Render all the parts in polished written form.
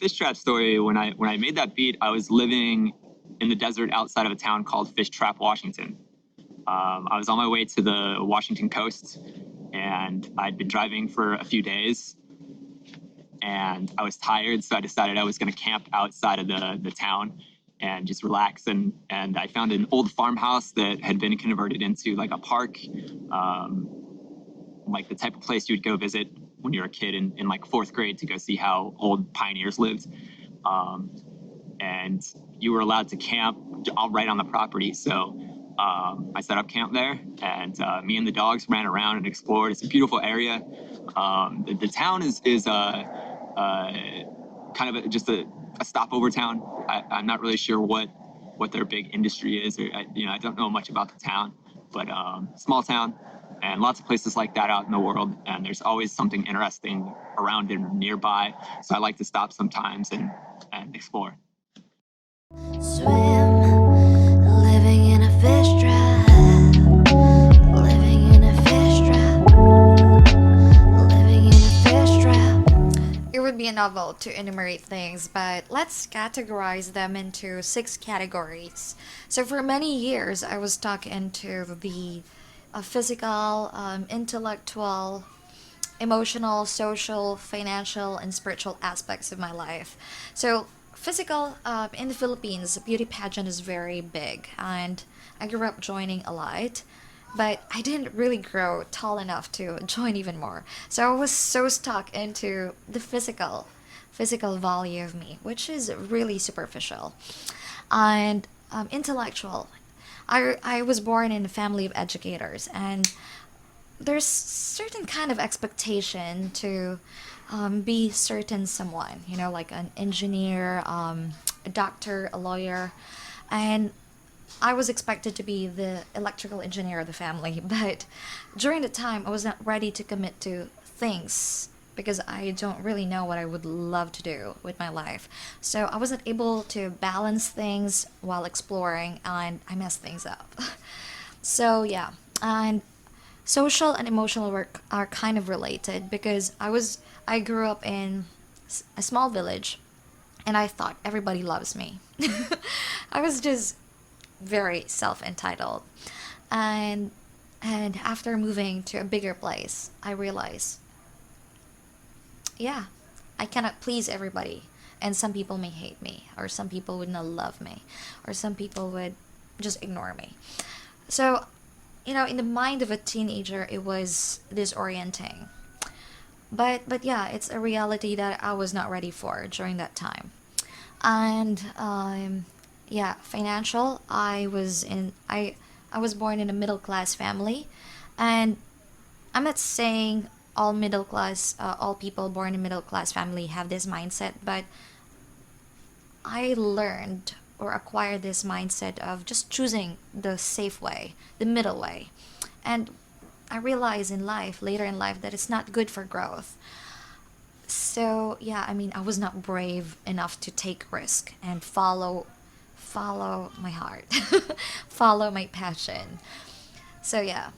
Fishtrap story, when I made that beat, I was living in the desert outside of a town called Fishtrap, Washington. I was on my way to the Washington coast, and I'd been driving for a few days, and I was tired, so I decided I was going to camp outside of the town and just relax. And I found an old farmhouse that had been converted into like a park, um, like the type of place you'd go visit when you're a kid in like fourth grade to go see how old pioneers lived. Um, and you were allowed to camp right on the property. So I set up camp there, and me and the dogs ran around and explored. It's a beautiful area. The town is uh, kind of just a stopover town. I'm not really sure what their big industry is, or I don't know much about the town, but small town, and lots of places like that out in the world. And there's always something interesting around and nearby. So I like to stop sometimes and explore. Swim, living in a fish trap, living in a fish trap, living in a fish trap. It would be a novel to enumerate things, but let's categorize them into six categories. So, for many years, I was stuck into the physical, intellectual, emotional, social, financial, and spiritual aspects of my life. So, physical, in the Philippines, beauty pageant is very big, and I grew up joining a lot, but I didn't really grow tall enough to join even more. So I was so stuck into the physical value of me, which is really superficial. And intellectual. I was born in a family of educators, and there's certain kind of expectation to be certain someone, like an engineer, a doctor, a lawyer, and I was expected to be the electrical engineer of the family. But during the time, I was not ready to commit to things because I don't really know what I would love to do with my life. So I wasn't able to balance things while exploring, and I messed things up. So yeah, and social and emotional work are kind of related because I grew up in a small village, and I thought everybody loves me. I was just very self-entitled. And and after moving to a bigger place, I realized, yeah, I cannot please everybody. And some people may hate me, or some people would not love me, or some people would just ignore me. So, in the mind of a teenager, it was disorienting. But yeah, it's a reality that I was not ready for during that time. And yeah, financial. I was born in a middle class family, and I'm not saying all people born in middle class family have this mindset, but I learned or acquired this mindset of just choosing the safe way, the middle way. And I realized later in life, that it's not good for growth. So yeah, I was not brave enough to take risk and follow my heart, follow my passion. So yeah,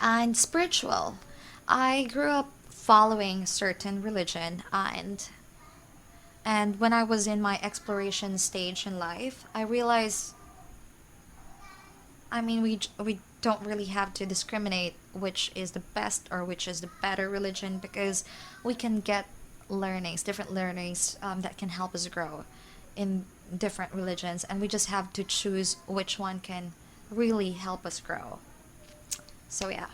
and spiritual. I grew up following certain religion, and when I was in my exploration stage in life, I realized, we don't really have to discriminate which is the best or which is the better religion, because we can get different learnings, that can help us grow in different religions, and we just have to choose which one can really help us grow. So yeah.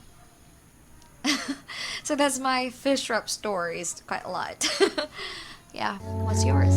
So that's my fish trap stories, quite a lot. Yeah, what's yours?